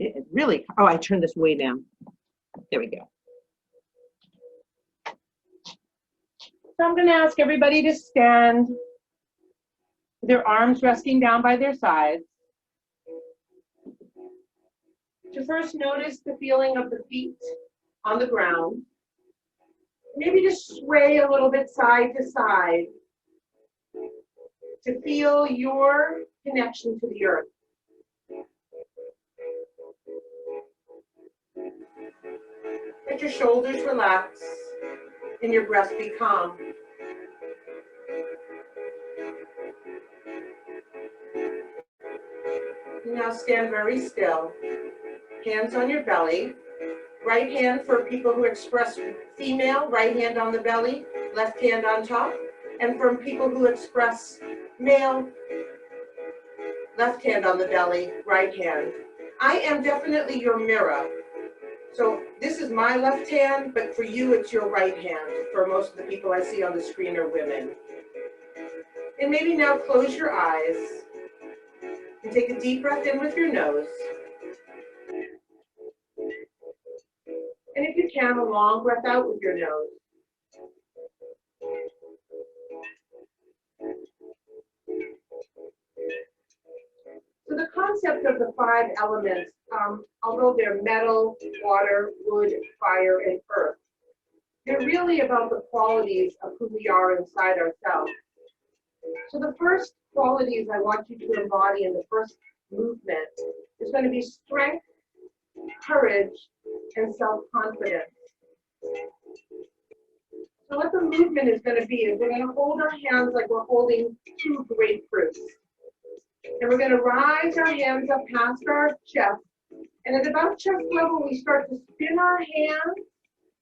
It really, oh, I turned this way down. There we go. So I'm going to ask everybody to stand with their arms resting down by their sides. To first notice the feeling of the feet on the ground. Maybe just sway a little bit side to side to feel your connection to the earth. Let your shoulders relax and your breath be calm. Now stand very still. Hands on your belly. Right hand for people who express female, right hand on the belly, left hand on top. And from people who express male, left hand on the belly, right hand. I am definitely your mirror. So this is my left hand, but for you it's your right hand. For most of the people I see on the screen are women. And maybe now close your eyes and take a deep breath in with your nose. And if you can, a long breath out with your nose. So the concept of the 5 elements, although they're metal, water, wood, fire, and earth, they're really about the qualities of who we are inside ourselves. So the first qualities I want you to embody in the first movement is going to be strength, courage, and self-confidence. So what the movement is going to be is we're going to hold our hands like we're holding 2 grapefruits. And we're going to rise our hands up past our chest. And at about chest level, we start to spin our hands.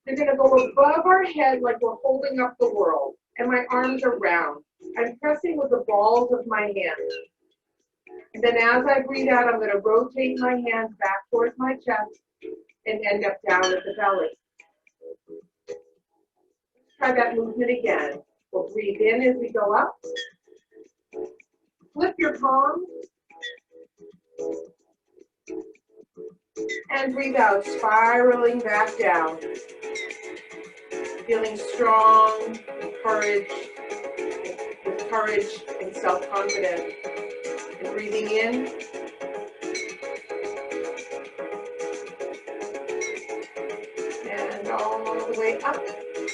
They're going to go above our head like we're holding up the world. And my arms are round. I'm pressing with the balls of my hands. And then as I breathe out, I'm going to rotate my hands back towards my chest and end up down at the belly. Let's try that movement again. We'll breathe in as we go up. Flip your palms. And breathe out, spiraling back down. Feeling strong, with courage and self-confidence. And breathing in. And all the way up.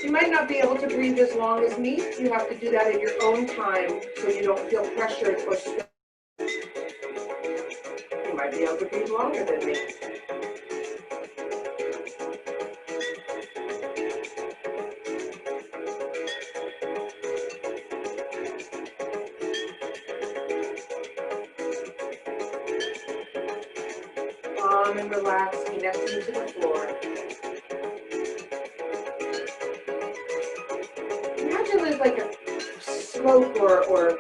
You might not be able to breathe as long as me. You have to do that at your own time so you don't feel pressured or stressed. You might be able to breathe longer than me. Calm and relax, connecting to the floor. Imagine there's like a smoke or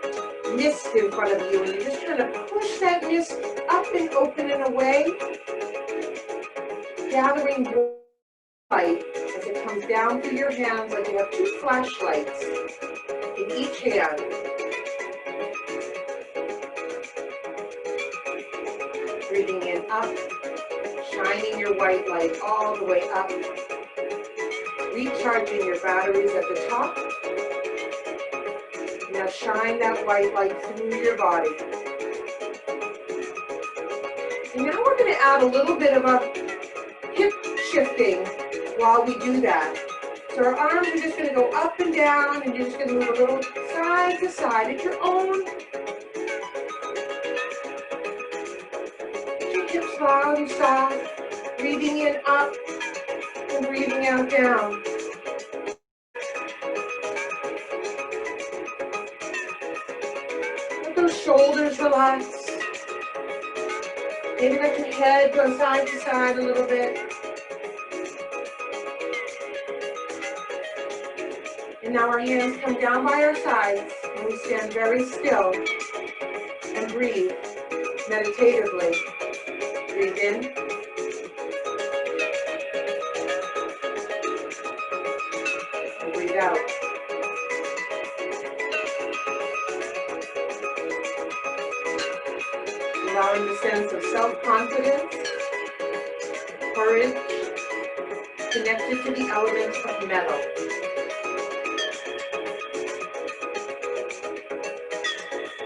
mist in front of you, and you're just trying to push that mist up and open and away, gathering light as it comes down through your hands like you have 2 flashlights in each hand. Breathing in up, shining your white light all the way up, recharging your batteries at the top. Now shine that white light through your body. And now we're going to add a little bit of a hip shifting while we do that. So our arms are just going to go up and down, and you're just going to move a little side to side at your own. Get your hips long and soft. Breathing in up and breathing out down. Let those shoulders relax. Maybe let your head go side to side a little bit. And now our hands come down by our sides, and we stand very still and breathe meditatively. Breathe in. And breathe out. Allowing the sense of self-confidence connected to the element of metal.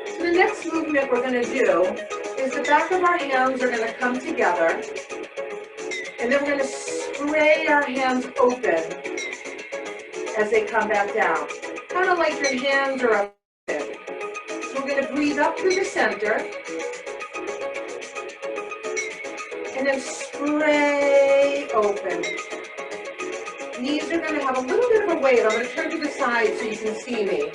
So the next movement we're going to do is the back of our hands are going to come together, and then we're going to spray our hands open as they come back down. Kind of like your hands are open. So we're going to breathe up through the center, and then spray open. Knees are going to have a little bit of a wave. I'm going to turn to the side so you can see me.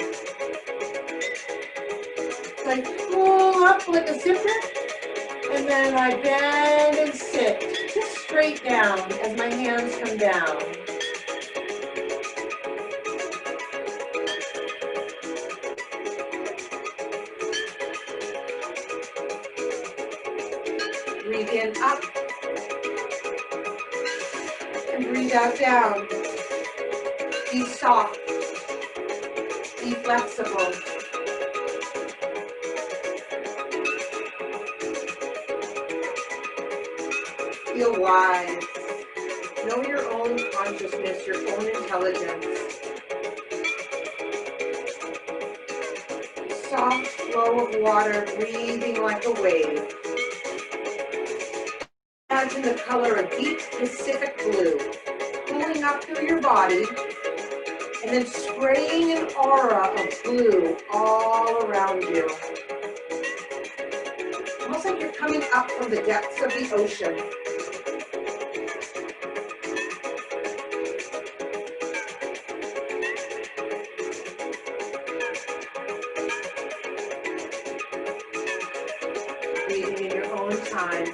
So I pull up like a zipper, and then I bend and sit, just straight down as my hands come down. Breathe in up, and breathe out down. Be soft, be flexible. Feel wise. Know your own consciousness, your own intelligence. Soft flow of water, breathing like a wave. Imagine the color of deep Pacific blue, pulling up through your body, and then spraying an aura of blue all around you. Almost like you're coming up from the depths of the ocean. Breathing in your own time.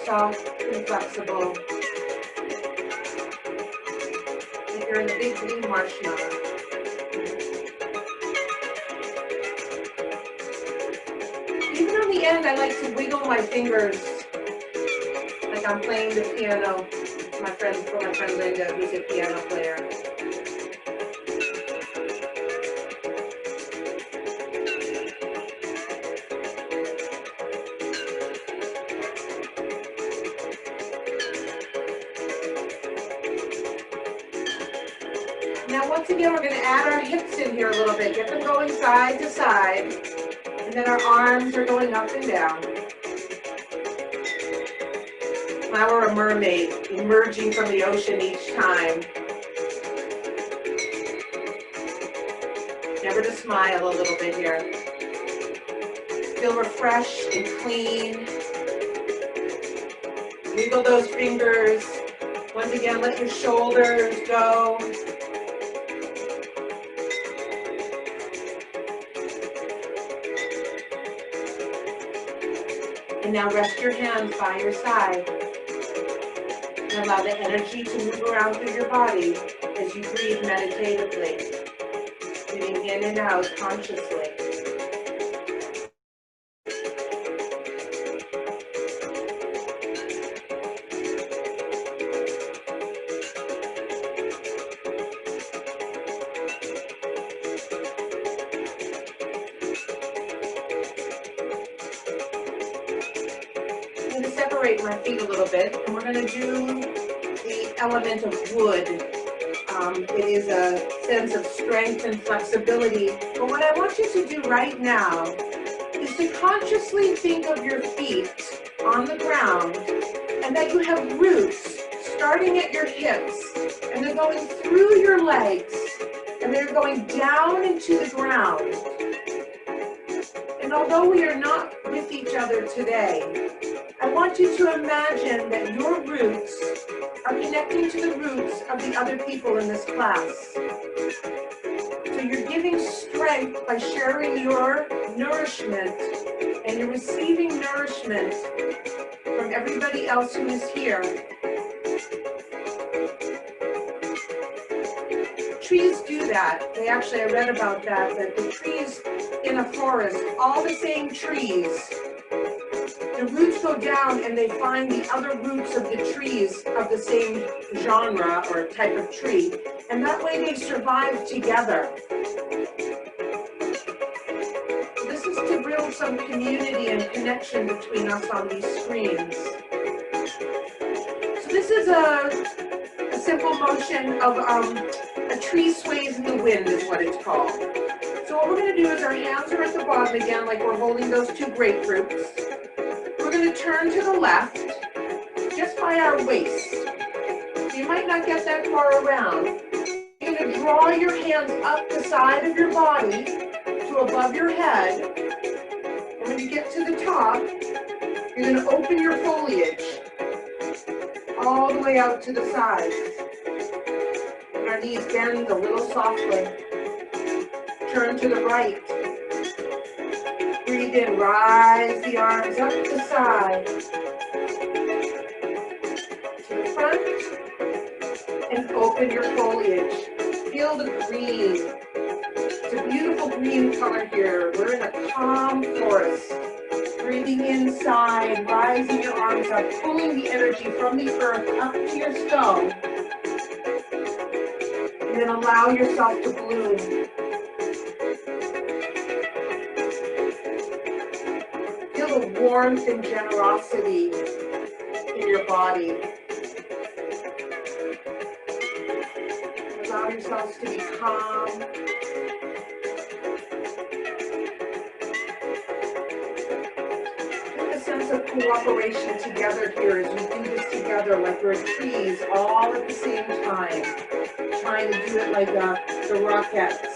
Soft and flexible. Like you're in a big blue marshmallow. Even on the end, I like to wiggle my fingers like I'm playing the piano. For my friend Linda, who's a piano player. Now once again, we're going to add our hips in here a little bit. Get them going side to side. And then our arms are going up and down. Now we're a mermaid, emerging from the ocean each time. Remember to smile a little bit here. Feel refreshed and clean. Wiggle those fingers. Once again, let your shoulders go. And now rest your hands by your side. And allow the energy to move around through your body as you breathe meditatively. Breathing in and out consciously. I'm going to separate my feet a little bit, and we're going to do the element of wood. It is a sense of strength and flexibility. But what I want you to do right now is to consciously think of your feet on the ground, and that you have roots starting at your hips, and they're going through your legs, and they're going down into the ground. And although we are not with each other today, I want you to imagine that your roots are connecting to the roots of the other people in this class. So you're giving strength by sharing your nourishment, and you're receiving nourishment from everybody else who is here. Trees do that. They actually, I read about that the trees in a forest, all the same trees, the roots go down and they find the other roots of the trees of the same genre or type of tree, and that way they survive together. This is to build some community and connection between us on these screens. So this is a simple motion of a tree sways in the wind is what it's called. So what we're going to do is our hands are at the bottom again, like we're holding those two grapefruits. We're going to turn to the left, just by our waist. So you might not get that far around. You're going to draw your hands up the side of your body to above your head. And when you get to the top, you're going to open your foliage all the way out to the sides. And our knees bend a little softly. Turn to the right. Breathe in, rise the arms up the side. To the front. And open your foliage. Feel the green. It's a beautiful green color here. We're in a calm forest. Breathing inside, rising your arms up, pulling the energy from the earth up to your skull. And then allow yourself to bloom. Feel the warmth and generosity in your body. Allow yourselves to be calm. Feel a sense of cooperation together here as we do this together like we're trees all at the same time. Trying to do it like the Rockettes.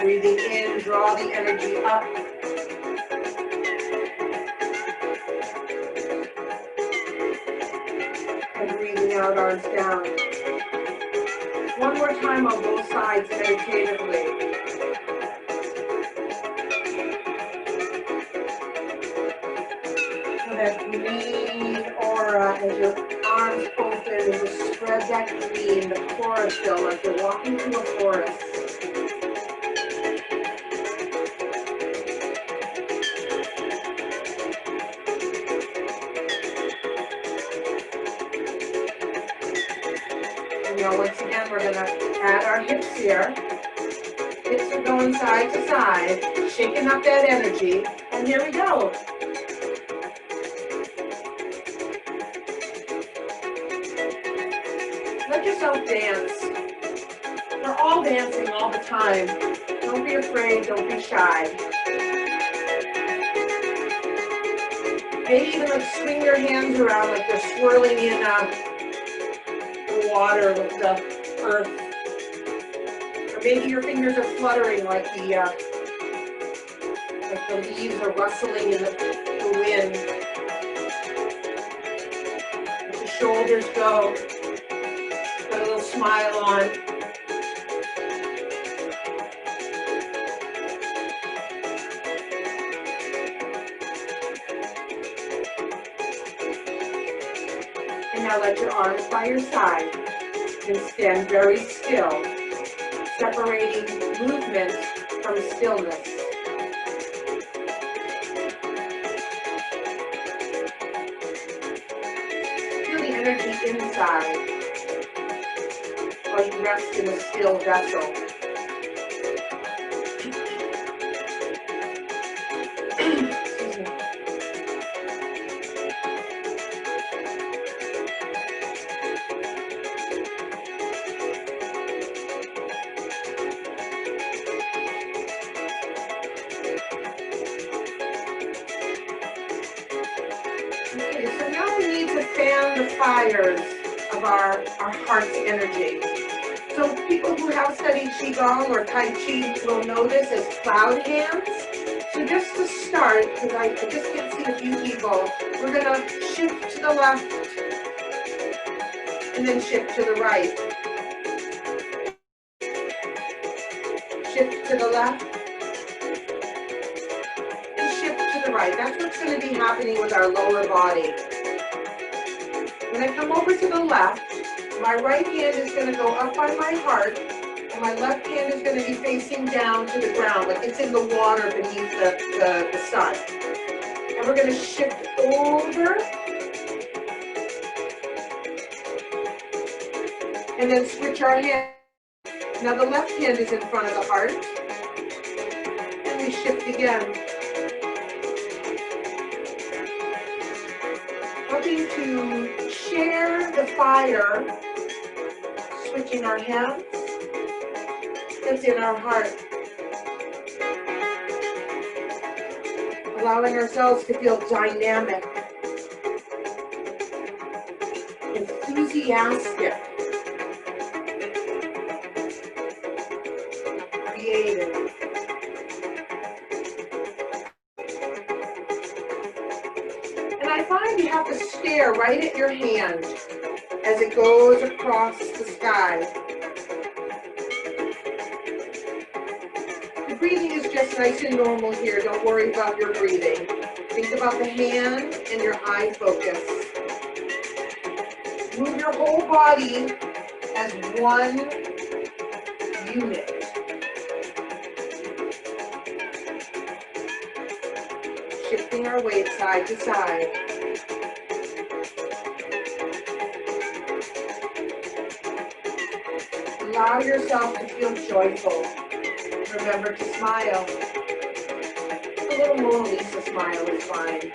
Breathing in, draw the energy up. And breathing out, arms down. One more time on both sides meditatively. So that green aura as your arms open and just spread that green, the chlorophyll, like you're walking through a forest. Now once again, we're going to add our hips here. Hips are going side to side, shaking up that energy. And here we go. Let yourself dance. We're all dancing all the time. Don't be afraid, don't be shy. Maybe even like swing your hands around like they're swirling in the water with the earth. Or maybe your fingers are fluttering like the leaves are rustling in the wind. Let the shoulders go. Put a little smile on. And now let your arms by your side and stand very still, separating movement from stillness. Feel the energy inside while you rest in a still vessel. Okay, so now we need to fan the fires of our heart's energy. So people who have studied Qigong or Tai Chi will know this as cloud hands. So just to start, because I just can't see a few people, we're going to shift to the left and then shift to the right. Shift to the left. Right, that's what's going to be happening with our lower body. When I come over to the left, my right hand is going to go up by my heart, and my left hand is going to be facing down to the ground, like it's in the water beneath the sun. And we're going to shift over, and then switch our hands. Now the left hand is in front of the heart. And we shift again. Helping to share the fire, switching our hands, that's in our heart. Allowing ourselves to feel dynamic, enthusiastic, creative. And I find you have to stare right at your hand as it goes across the sky. The breathing is just nice and normal here. Don't worry about your breathing. Think about the hand and your eye focus. Move your whole body as one unit. Shifting our weight side to side. Allow yourself to feel joyful. Remember to smile. A little Mona Lisa smile is fine.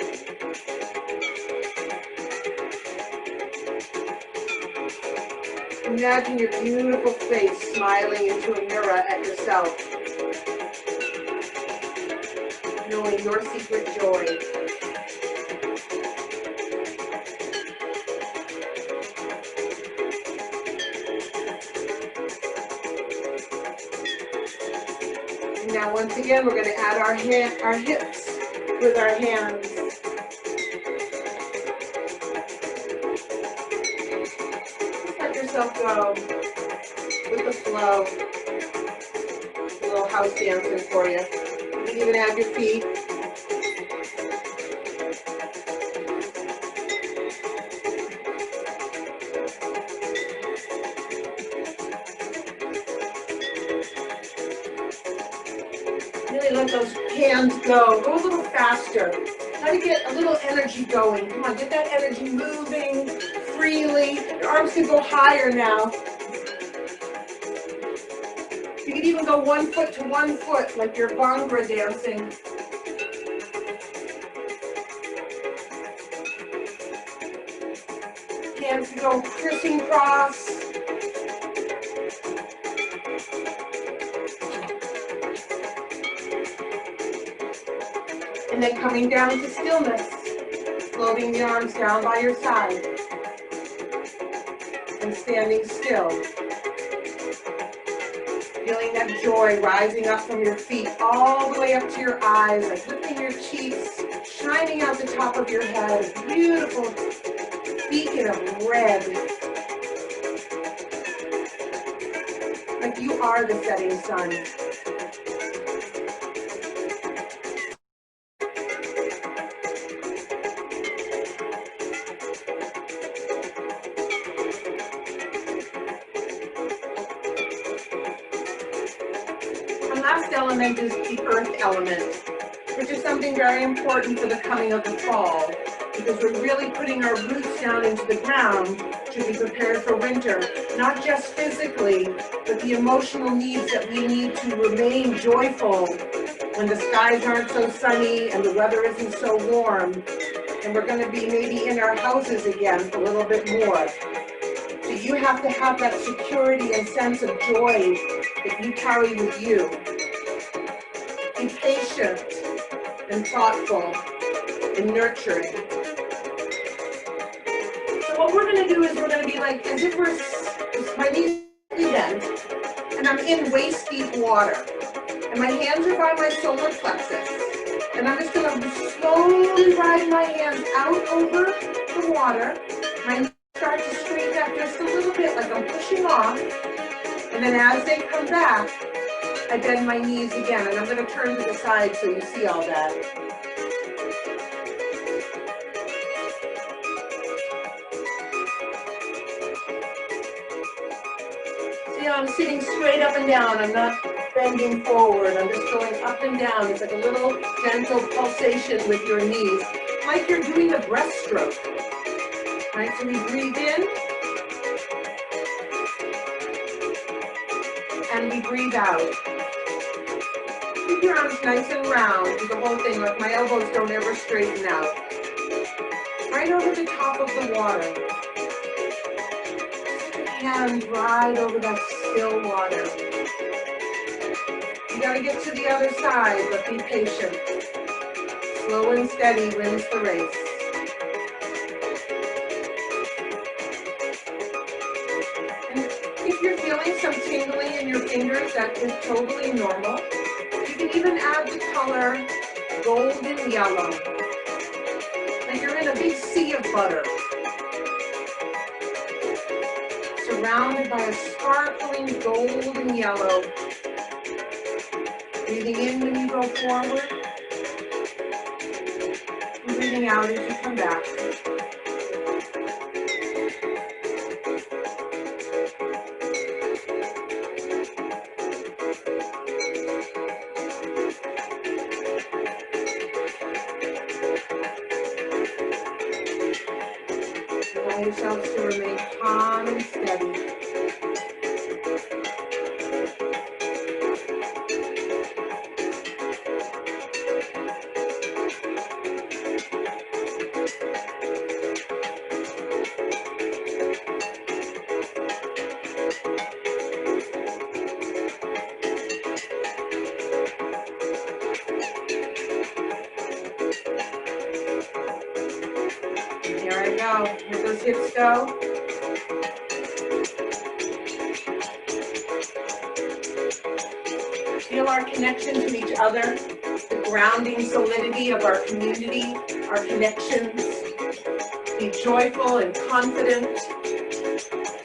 Imagine your beautiful face smiling into a mirror at yourself, knowing your secret joy. And now once again, we're going to add our hips with our hands. Let yourself go with the flow. A little house dancing for you. You can even add your feet. Really let those hands go. Go a little faster. Try to get a little energy going. Come on, get that energy moving freely. Your arms can go higher now. You can even go 1 foot to 1 foot like you're Bhangra dancing. Hands can go crissing cross. And then coming down to stillness, floating the arms down by your side, and standing still. Feeling that joy rising up from your feet all the way up to your eyes, like lifting your cheeks, shining out the top of your head, a beautiful beacon of red. Like you are the setting sun. Last element is the earth element, which is something very important for the coming of the fall, because we're really putting our roots down into the ground to be prepared for winter, not just physically, but the emotional needs that we need to remain joyful when the skies aren't so sunny and the weather isn't so warm, and we're going to be maybe in our houses again for a little bit more. So you have to have that security and sense of joy that you carry with you. Be patient and thoughtful and nurturing. So what we're going to do is we're going to be like, as if my knees bent, and I'm in waist deep water. And my hands are by my solar plexus. And I'm just going to slowly ride my hands out over the water. My knees start to straighten up just a little bit, like I'm pushing off. And then as they come back, I bend my knees again, and I'm going to turn to the side so you see all that. See how I'm sitting straight up and down. I'm not bending forward. I'm just going up and down. It's like a little gentle pulsation with your knees, like you're doing a breaststroke. Right, so we breathe in. And we breathe out. Keep your arms nice and round. Do the whole thing, like my elbows don't ever straighten out. Right over the top of the water. Hands right over that still water. You gotta get to the other side, but be patient. Slow and steady wins the race. And if you're feeling some tingling in your fingers, that is totally normal. You can even add the color golden yellow. Like you're in a big sea of butter, surrounded by a sparkling golden yellow. Breathing in when you go forward, and breathing out as you come back. Allow yourselves to remain calm and steady. Here I go. Where those hips go. Feel our connection to each other, the grounding solidity of our community, our connections. Be joyful and confident,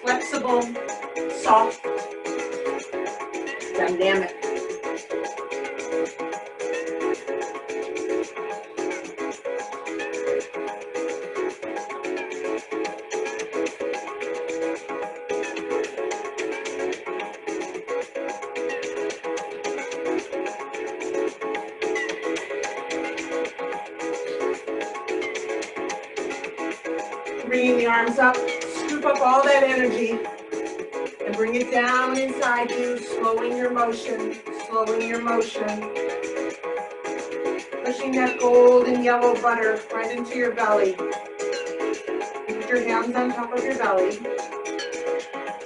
flexible, soft, dynamic. Bringing the arms up, scoop up all that energy and bring it down inside you, slowing your motion, slowing your motion. Pushing that golden yellow butter right into your belly. Put your hands on top of your belly.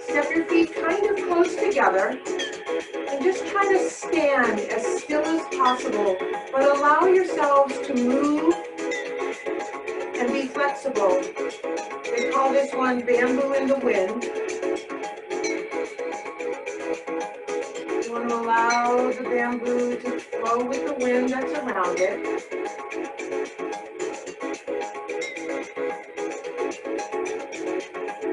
Step your feet kind of close together and just try to stand as still as possible, but allow yourselves to move and be flexible. They call this one bamboo in the wind. You want to allow the bamboo to flow with the wind that's around it.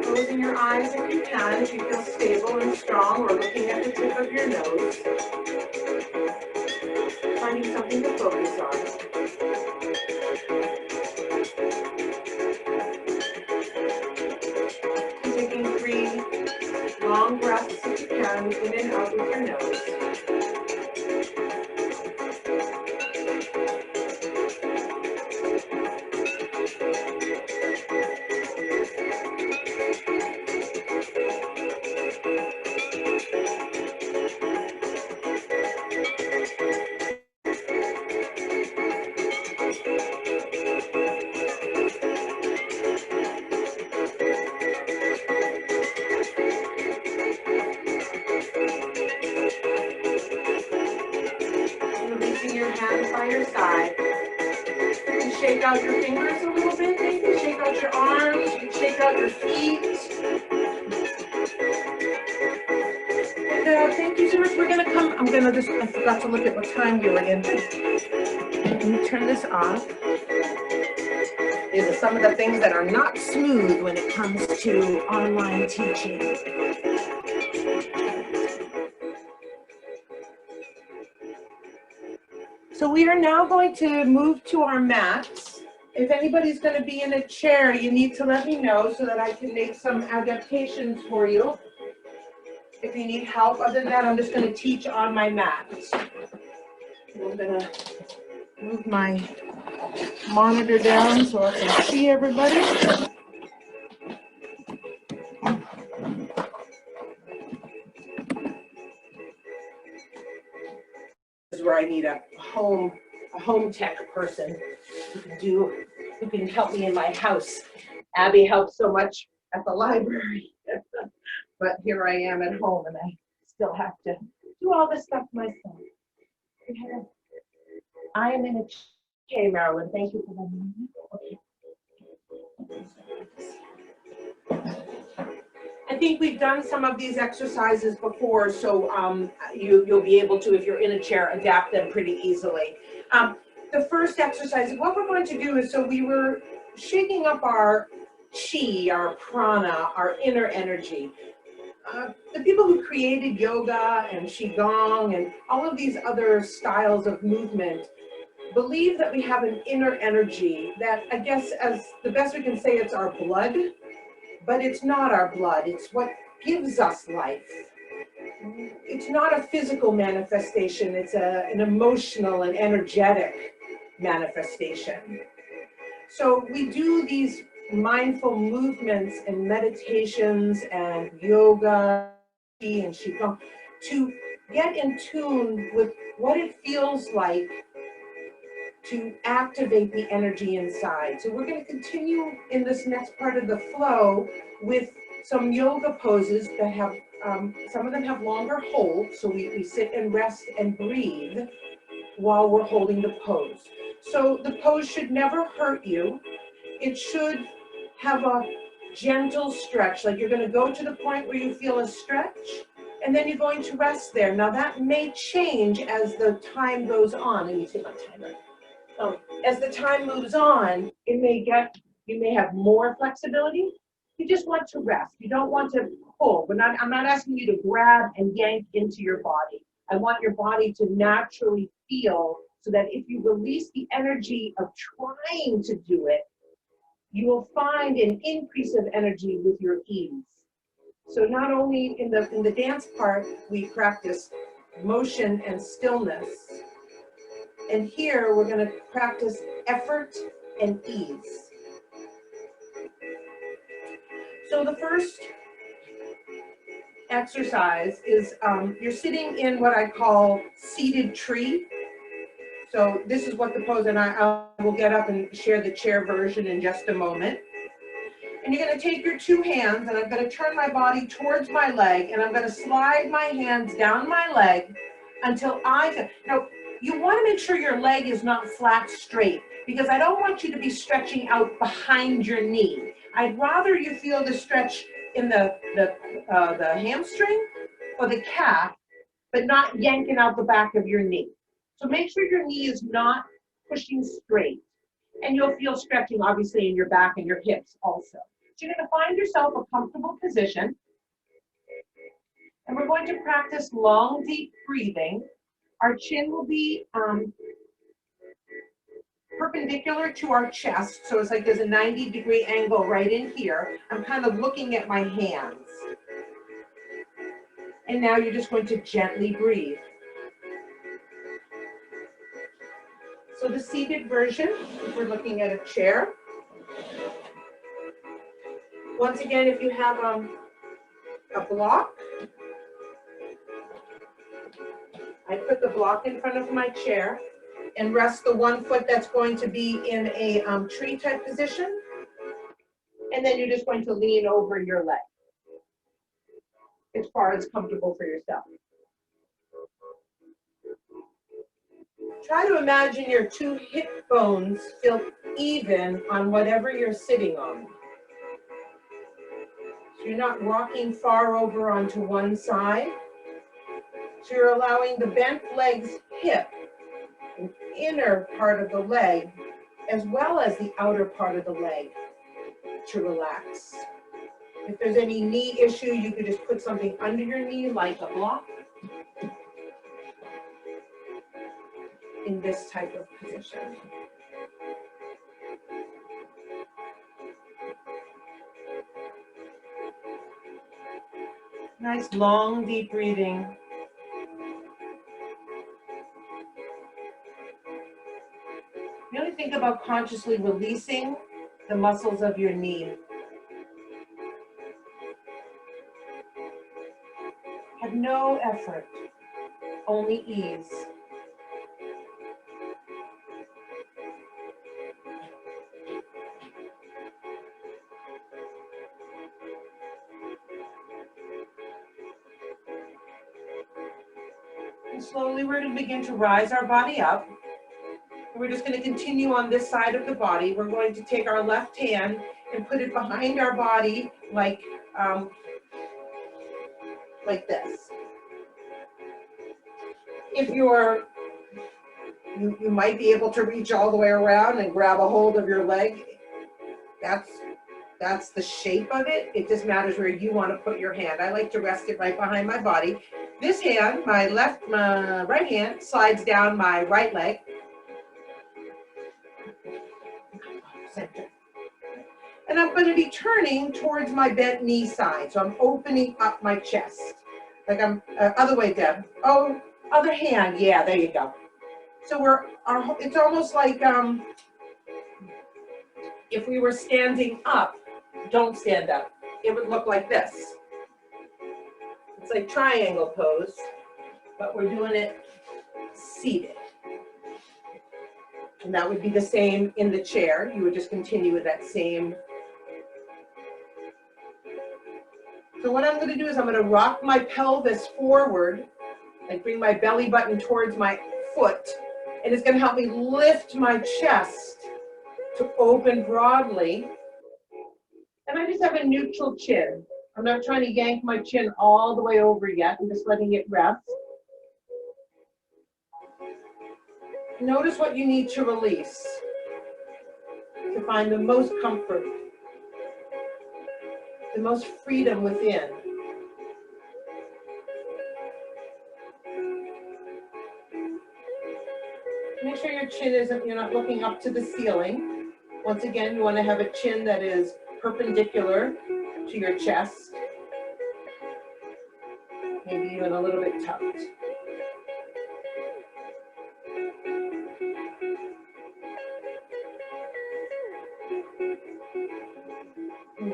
Closing your eyes if you can, if you feel stable and strong, or looking at the tip of your nose. Finding something to focus on. Taking 3 long breaths if you can, in and out with your nose. Your hands by your side. You can shake out your fingers a little bit, maybe shake out your arms, you can shake out your feet. And thank you so much. We're gonna come, I forgot to look at what time we were in. Let me turn this off. These are some of the things that are not smooth when it comes to online teaching. So we are now going to move to our mats. If anybody's going to be in a chair, you need to let me know so that I can make some adaptations for you. If you need help, other than that, I'm just going to teach on my mat. I'm going to move my monitor down so I can see everybody. is where I need a home tech person who can help me in my house. Abby helps so much at the library, but here I am at home and I still have to do all this stuff myself. I am in a okay, Marilyn. Thank you for letting me know. Okay. I think we've done some of these exercises before, so you'll be able to, if you're in a chair, adapt them pretty easily. The first exercise, what we're going to do is, so we were shaking up our chi, our prana, our inner energy. The people who created yoga and qigong and all of these other styles of movement believe that we have an inner energy that, I guess, as the best we can say, it's our blood, but it's not our blood. It's what gives us life. It's not a physical manifestation. It's an emotional and energetic manifestation. So we do these mindful movements and meditations and yoga and qigong to get in tune with what it feels like to activate the energy inside. So we're going to continue in this next part of the flow with some yoga poses that have, some of them have longer holds, so we sit and rest and breathe while we're holding the pose. So the pose should never hurt you. It should have a gentle stretch, like you're going to go to the point where you feel a stretch, and then you're going to rest there. Now that may change as the time goes on. Let me see my timer. As the time moves on, you may have more flexibility. You just want to rest. You don't want to pull. I'm not asking you to grab and yank into your body. I want your body to naturally feel, so that if you release the energy of trying to do it, you will find an increase of energy with your ease. So not only in the dance part, we practice motion and stillness. And here we're going to practice effort and ease. So the first exercise is you're sitting in what I call seated tree. So this is what the pose, and I will get up and share the chair version in just a moment. And you're going to take your two hands, and I'm going to turn my body towards my leg, and I'm going to slide my hands down my leg until now, you want to make sure your leg is not flat straight, because I don't want you to be stretching out behind your knee. I'd rather you feel the stretch in the hamstring or the calf, but not yanking out the back of your knee. So make sure your knee is not pushing straight. And you'll feel stretching, obviously, in your back and your hips also. So you're going to find yourself a comfortable position. And we're going to practice long, deep breathing. Our chin will be perpendicular to our chest. So it's like there's a 90-degree angle right in here. I'm kind of looking at my hands. And now you're just going to gently breathe. So the seated version, if we're looking at a chair. Once again, if you have a block, I put the block in front of my chair and rest the one foot that's going to be in a tree type position. And then you're just going to lean over your leg as far as comfortable for yourself. Try to imagine your two hip bones feel even on whatever you're sitting on. So you're not rocking far over onto one side. So you're allowing the bent leg's hip, the inner part of the leg, as well as the outer part of the leg, to relax. If there's any knee issue, you could just put something under your knee like a block in this type of position. Nice long, deep breathing. Really think about consciously releasing the muscles of your knee. Have no effort, only ease. And slowly we're going to begin to rise our body up. We're just going to continue on this side of the body. We're going to take our left hand and put it behind our body like this. If you might be able to reach all the way around and grab a hold of your leg. That's the shape of it. It just matters where you want to put your hand. I like to rest it right behind my body. This hand, my right hand, slides down my right leg. Center. And I'm going to be turning towards my bent knee side. So I'm opening up my chest. Like I'm, other way, Deb. Oh, other hand. Yeah, there you go. So it's almost like if we were standing up, don't stand up. It would look like this. It's like triangle pose, but we're doing it seated. And that would be the same in the chair. You would just continue with that same. So what I'm going to do is I'm going to rock my pelvis forward, like bring my belly button towards my foot, and it's going to help me lift my chest to open broadly. And I just have a neutral chin. I'm not trying to yank my chin all the way over yet. I'm just letting it rest. Notice what you need to release to find the most comfort, the most freedom within. Make sure your chin isn't, you're not looking up to the ceiling. Once again, you want to have a chin that is perpendicular to your chest. Maybe even a little bit tucked.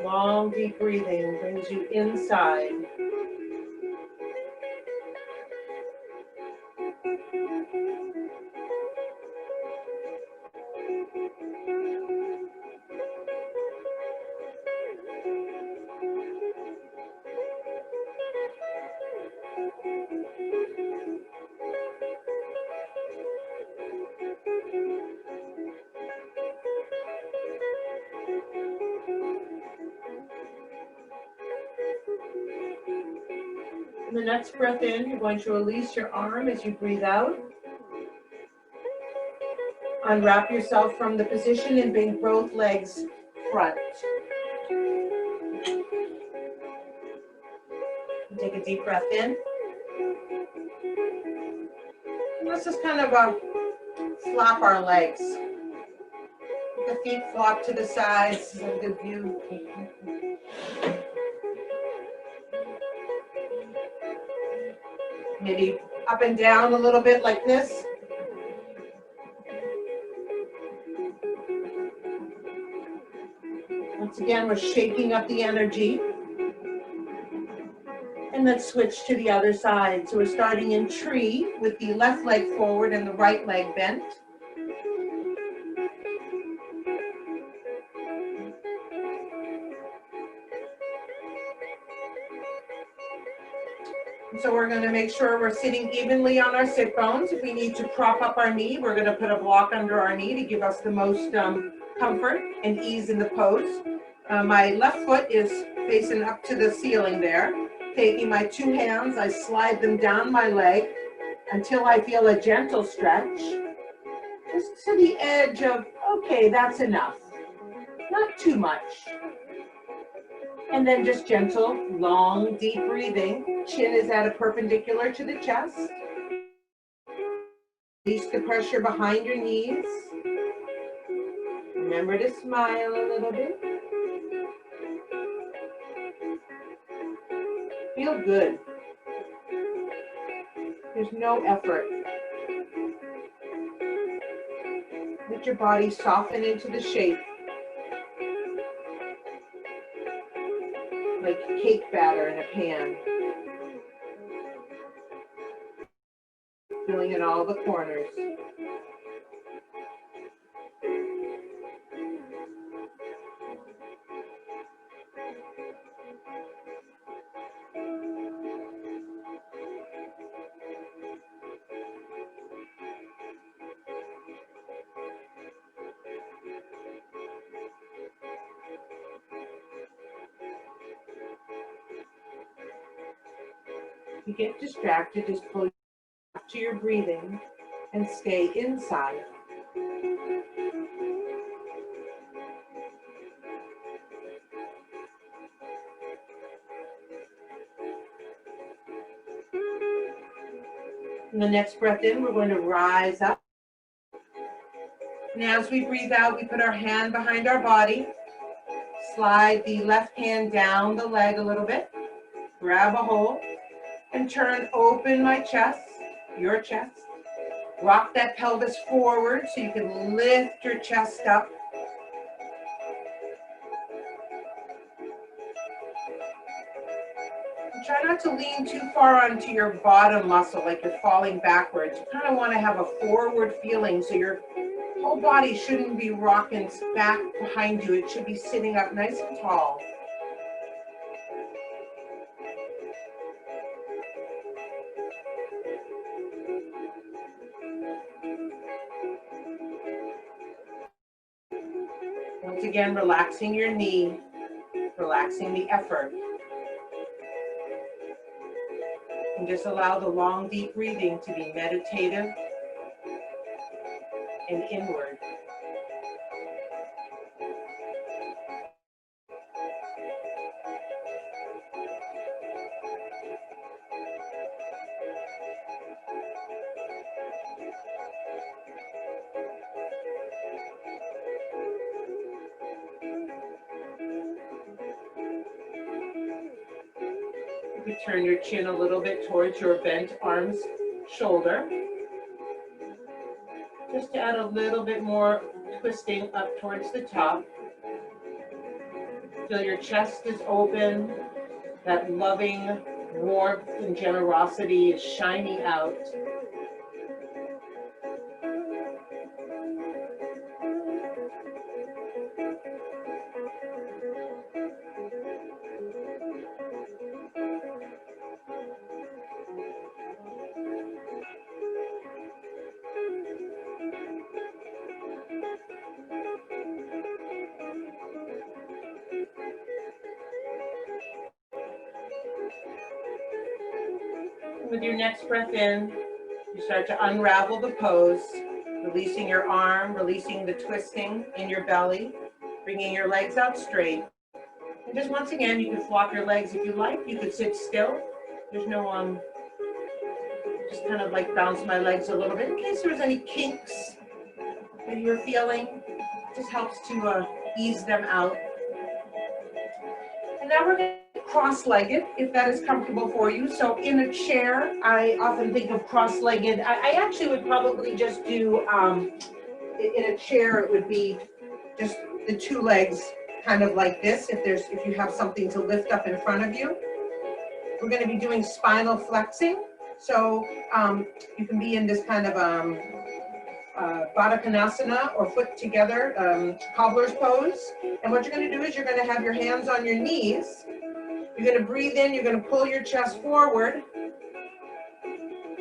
Long, deep breathing brings you inside. And the next breath in, you're going to release your arm as you breathe out. Unwrap yourself from the position and bring both legs front. Take a deep breath in. And let's just kind of flop our legs. The feet flop to the sides. A good view. Maybe up and down a little bit like this. Once again, we're shaking up the energy. And let's switch to the other side. So we're starting in tree with the left leg forward and the right leg bent. So we're going to make sure we're sitting evenly on our sit bones. If we need to prop up our knee, we're going to put a block under our knee to give us the most comfort and ease in the pose. My left foot is facing up to the ceiling there. Taking my two hands, I slide them down my leg until I feel a gentle stretch. Just to the edge of, okay, that's enough. Not too much. And then just gentle, long, deep breathing. Chin is at a perpendicular to the chest. Release the pressure behind your knees. Remember to smile a little bit. Feel good. There's no effort. Let your body soften into the shape. Like cake batter in a pan. Filling in all the corners. If you get distracted, just close to your breathing and stay inside. And the next breath in, we're going to rise up. And as we breathe out, we put our hand behind our body, slide the left hand down the leg a little bit, grab a hold, and turn open my chest, your chest. Rock that pelvis forward so you can lift your chest up. And try not to lean too far onto your bottom muscle like you're falling backwards. You kind of want to have a forward feeling so your whole body shouldn't be rocking back behind you. It should be sitting up nice and tall. Once again, relaxing your knee, relaxing the effort. And just allow the long, deep breathing to be meditative and inward. You turn your chin a little bit towards your bent arms, shoulder. Just to add a little bit more twisting up towards the top. Feel your chest is open. That loving warmth and generosity is shining out. With your next breath in, you start to unravel the pose, releasing your arm, releasing the twisting in your belly, bringing your legs out straight. And just once again, you can flop your legs if you like. You could sit still. There's no, just kind of like bounce my legs a little bit in case there's any kinks that you're feeling. It just helps to ease them out. And now we're going to cross-legged, if that is comfortable for you. So in a chair, I often think of cross-legged. I actually would probably just do, in a chair, it would be just the two legs kind of like this, if you have something to lift up in front of you. We're going to be doing spinal flexing. So you can be in this kind of Baddha Konasana or foot together, cobbler's pose. And what you're going to do is you're going to have your hands on your knees. You're going to breathe in, you're going to pull your chest forward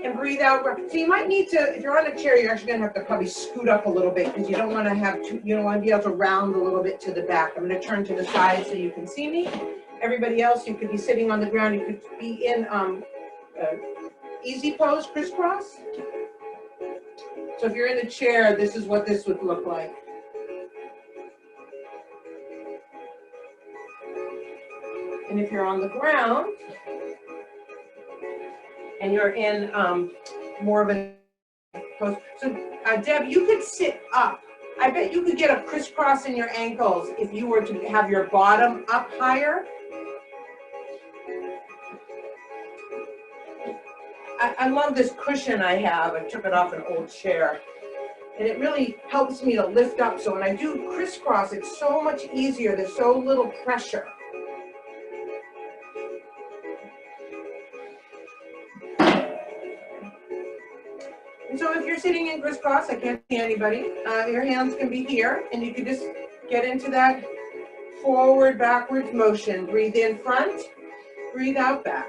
and breathe out. So you might need to, if you're on a chair, you're actually going to have to probably scoot up a little bit because you don't want to you don't want to be able to round a little bit to the back. I'm going to turn to the side so you can see me. Everybody else, you could be sitting on the ground. You could be in easy pose, crisscross. So if you're in a chair, this is what this would look like. And if you're on the ground and you're in more of a pose, so Deb, you could sit up. I bet you could get a crisscross in your ankles if you were to have your bottom up higher. I love this cushion I have. I took it off an old chair. And it really helps me to lift up. So when I do crisscross, it's so much easier. There's so little pressure. And so if you're sitting in crisscross, I can't see anybody, your hands can be here, and you can just get into that forward, backwards motion. Breathe in front, breathe out back.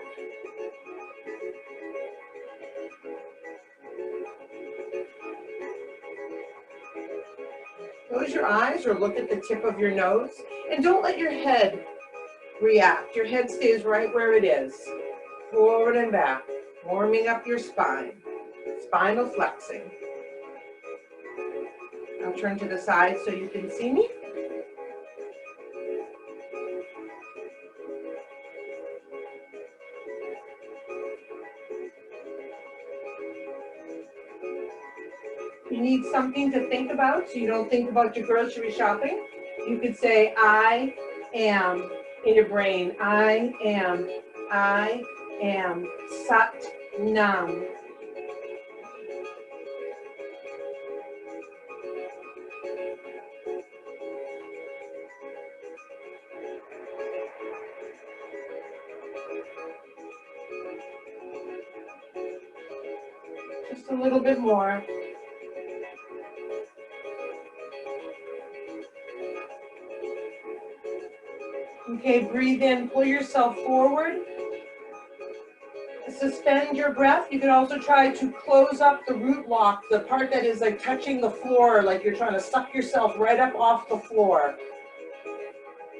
Close your eyes or look at the tip of your nose, and don't let your head react. Your head stays right where it is, forward and back. Warming up your spine. Spinal flexing. I'll turn to the side so you can see me. You need something to think about so you don't think about your grocery shopping. You could say, I am in your brain. I am, Sat Nam. Just a little bit more. Okay, breathe in, pull yourself forward. Suspend your breath. You can also try to close up the root lock, the part that is like touching the floor, like you're trying to suck yourself right up off the floor.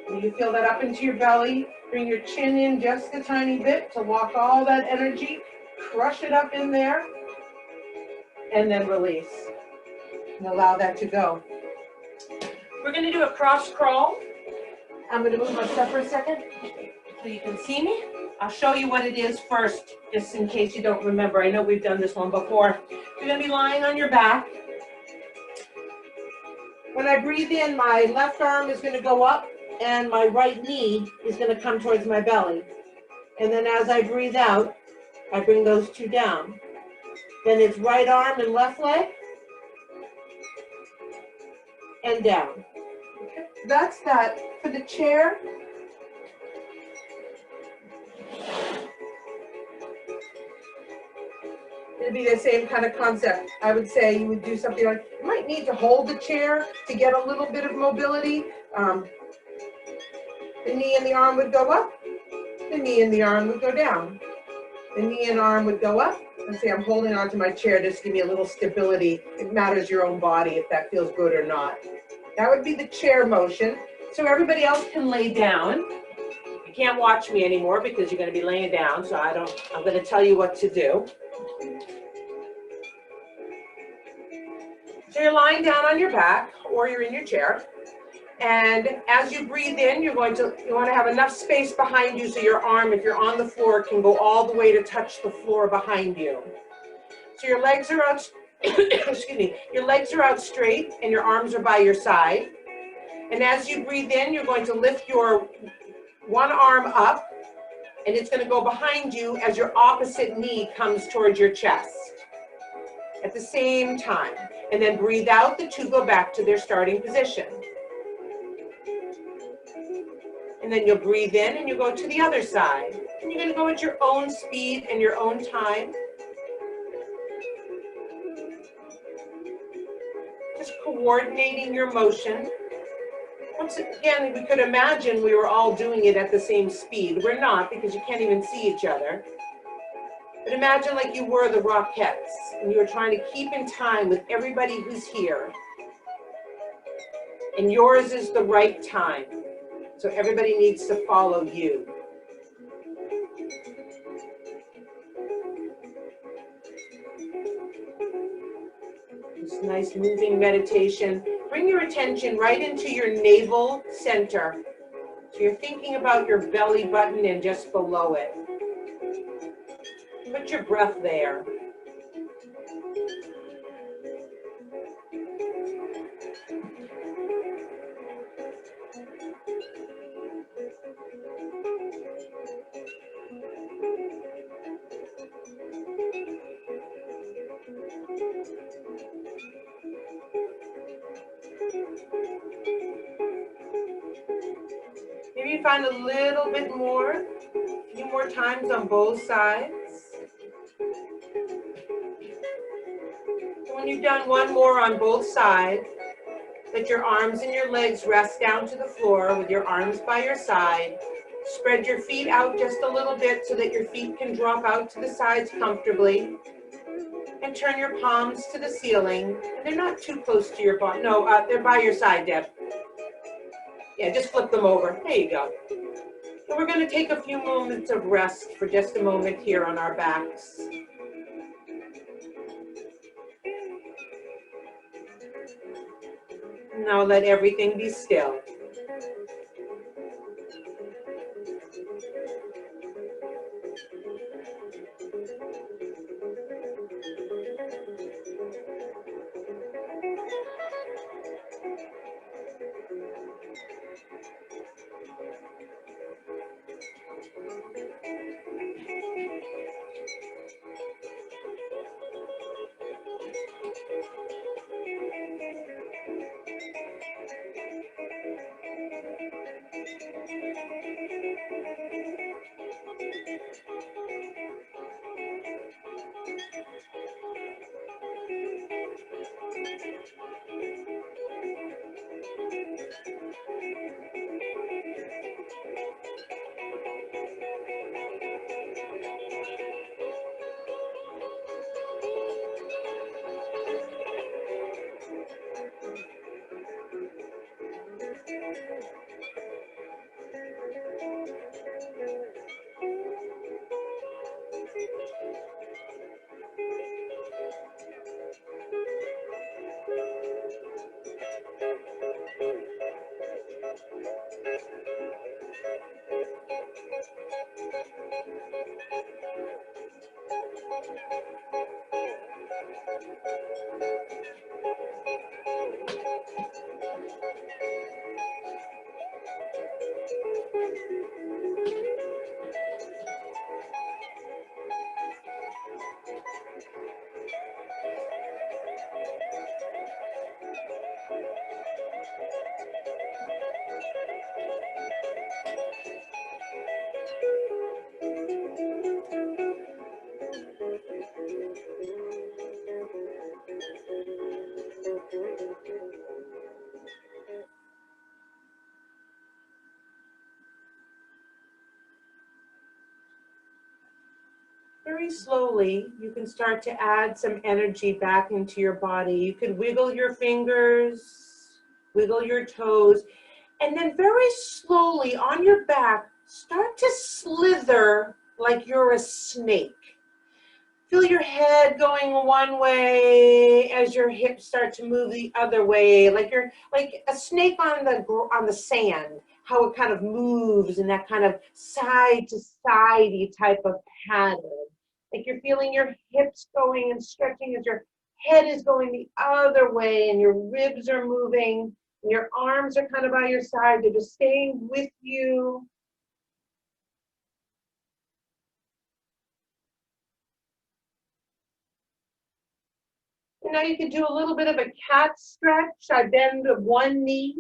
And you feel that up into your belly. Bring your chin in just a tiny bit to lock all that energy. Crush it up in there. And then release. And allow that to go. We're going to do a cross crawl. I'm going to move my stuff for a second so you can see me. I'll show you what it is first, just in case you don't remember. I know we've done this one before. You're going to be lying on your back. When I breathe in, my left arm is going to go up, and my right knee is going to come towards my belly. And then as I breathe out, I bring those two down. Then it's right arm and left leg, and down. Okay. That's that. For the chair, it'd be the same kind of concept. I would say you would do something like, you might need to hold the chair to get a little bit of mobility. The knee and the arm would go up. The knee and the arm would go down. The knee and arm would go up. Let's see, I'm holding onto my chair just to give me a little stability. It matters your own body if that feels good or not. That would be the chair motion. So everybody else can lay down. You can't watch me anymore because you're going to be laying down, so I'm going to tell you what to do. So you're lying down on your back or you're in your chair. And as you breathe in, you want to have enough space behind you so your arm, if you're on the floor, can go all the way to touch the floor behind you. So your legs are out, excuse me, your legs are out straight and your arms are by your side. And as you breathe in, you're going to lift your one arm up and it's going to go behind you as your opposite knee comes towards your chest at the same time. And then breathe out, the two go back to their starting position. And then you'll breathe in and you go to the other side. And you're going to go at your own speed and your own time. Just coordinating your motion. Once again, we could imagine we were all doing it at the same speed. We're not because you can't even see each other. But imagine like you were the Rockettes and you were trying to keep in time with everybody who's here. And yours is the right time. So everybody needs to follow you. This nice moving meditation. Bring your attention right into your navel center. So you're thinking about your belly button and just below it. Put your breath there. Maybe you find a little bit more, a few more times on both sides. So when you've done one more on both sides, let your arms and your legs rest down to the floor with your arms by your side. Spread your feet out just a little bit so that your feet can drop out to the sides comfortably. And turn your palms to the ceiling. And they're not too close to your body. No, they're by your side, Deb. Yeah, just flip them over. There you go. And we're going to take a few moments of rest for just a moment here on our backs. Now let everything be still. Very slowly, you can start to add some energy back into your body. You could wiggle your fingers, wiggle your toes, and then very slowly on your back, start to slither like you're a snake. Feel your head going one way as your hips start to move the other way, like you're like a snake on the sand, how it kind of moves in that kind of side to sidey type of pattern. Like you're feeling your hips going and stretching as your head is going the other way and your ribs are moving and your arms are kind of by your side. They're just staying with you. Now you can do a little bit of a cat stretch. I bend one knee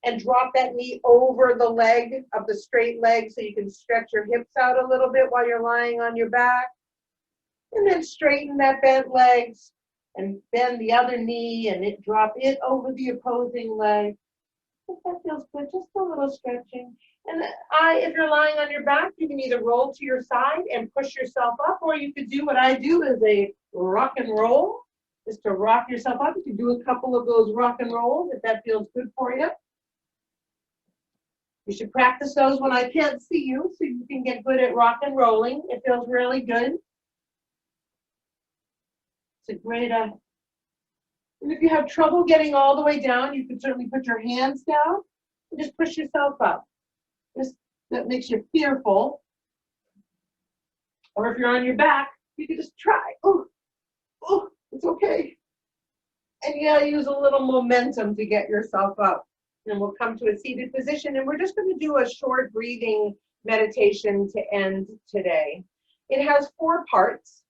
and drop that knee over the leg of the straight leg so you can stretch your hips out a little bit while you're lying on your back. And then straighten that bent legs and bend the other knee and drop it over the opposing leg. If that feels good, just a little stretching. And if you're lying on your back, you can either roll to your side and push yourself up, or you could do what I do is a rock and roll. Just to rock yourself up. You can do a couple of those rock and rolls if that feels good for you. You should practice those when I can't see you so you can get good at rock and rolling. It feels really good. It's a great, and if you have trouble getting all the way down, you can certainly put your hands down and just push yourself up. That makes you fearful. Or if you're on your back, you can just try. Oh, it's okay. And you gotta use a little momentum to get yourself up. And we'll come to a seated position, and we're just going to do a short breathing meditation to end today. It has 4 parts.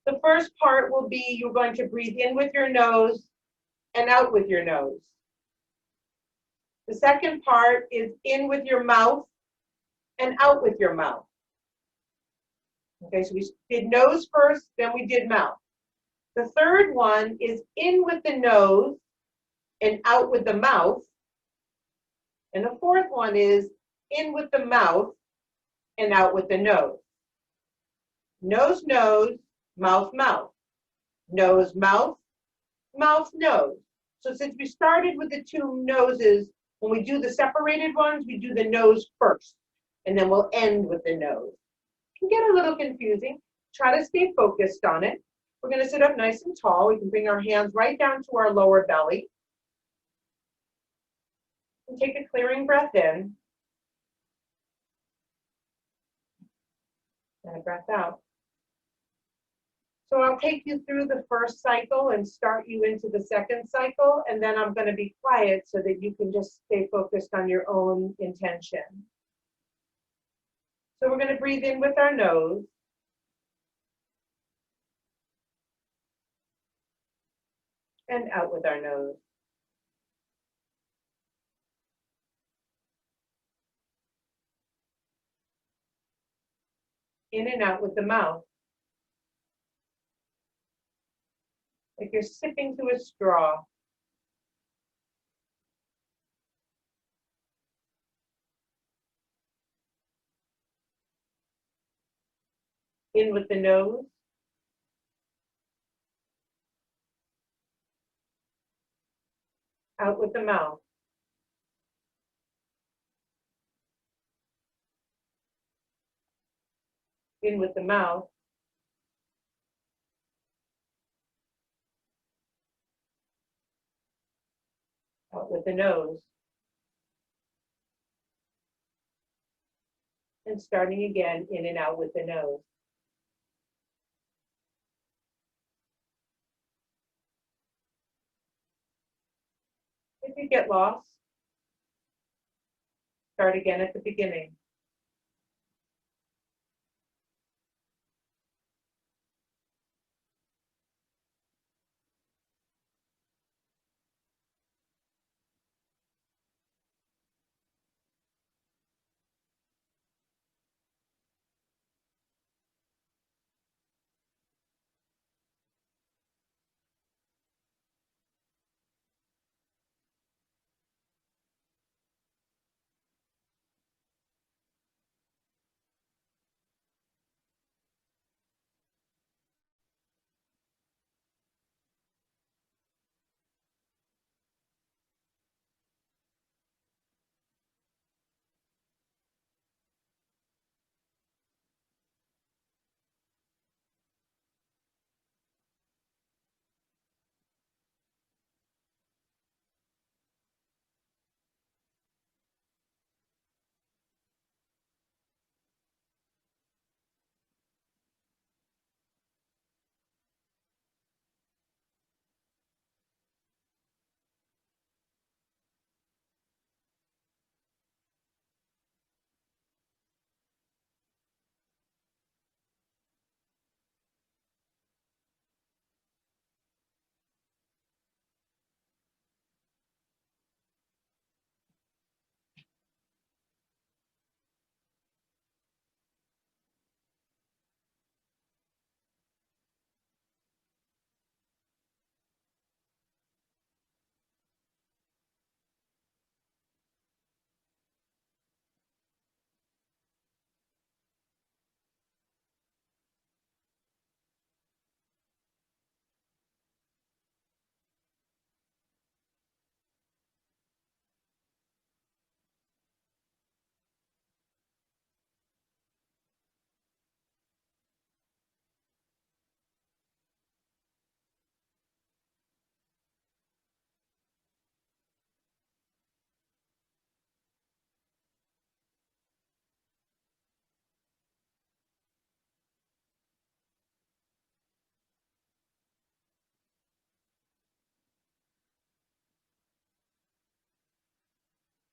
The first part will be you're going to breathe in with your nose and out with your nose. The second part is in with your mouth and out with your mouth. Okay, so we did nose first, then we did mouth. The third one is in with the nose and out with the mouth. And the fourth one is in with the mouth and out with the nose. Nose, nose, mouth, mouth. Nose, mouth, mouth, nose. So since we started with the 2 noses, When we do the separated ones, we do the nose first, and then we'll end with the nose. It can get a little confusing. Try to stay focused on it. We're going to sit up nice and tall. We can bring our hands right down to our lower belly. And take a clearing breath in. And a breath out. So I'll take you through the first cycle and start you into the second cycle, and then I'm going to be quiet so that you can just stay focused on your own intention. So we're going to breathe in with our nose. And out with our nose. In and out with the mouth. Like you're sipping through a straw. In with the nose. Out with the mouth. In with the mouth. Out with the nose. And starting again, in and out with the nose. If you get lost, start again at the beginning.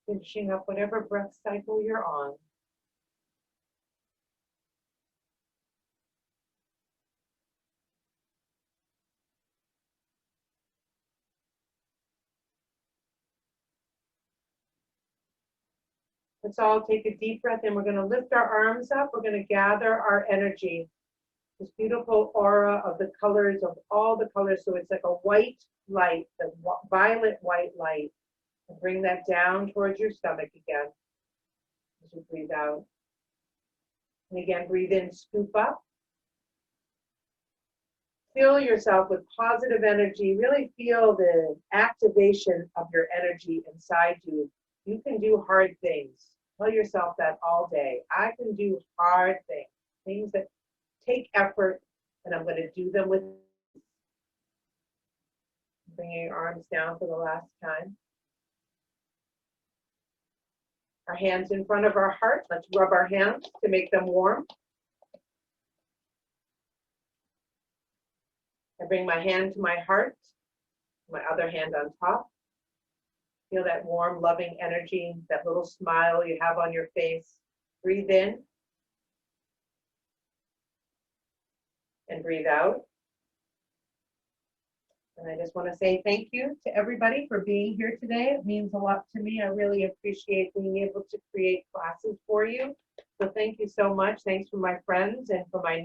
Finishing up whatever breath cycle you're on. Let's all take a deep breath in. We're going to lift our arms up. We're going to gather our energy. This beautiful aura of the colors, of all the colors. So it's like a white light, the violet white light. And bring that down towards your stomach again as you breathe out. And again, breathe in, scoop up. Fill yourself with positive energy. Really feel the activation of your energy inside you You can do hard things. Tell yourself that all day. I can do hard things, things that take effort, and I'm going to do them with. Bringing your arms down for the last time. Our hands in front of our heart. Let's rub our hands to make them warm. I bring my hand to my heart, my other hand on top. Feel that warm, loving energy, that little smile you have on your face. Breathe in and breathe out. And I just want to say thank you to everybody for being here today. It means a lot to me. I really appreciate being able to create classes for you. So thank you so much. Thanks for my friends and for my new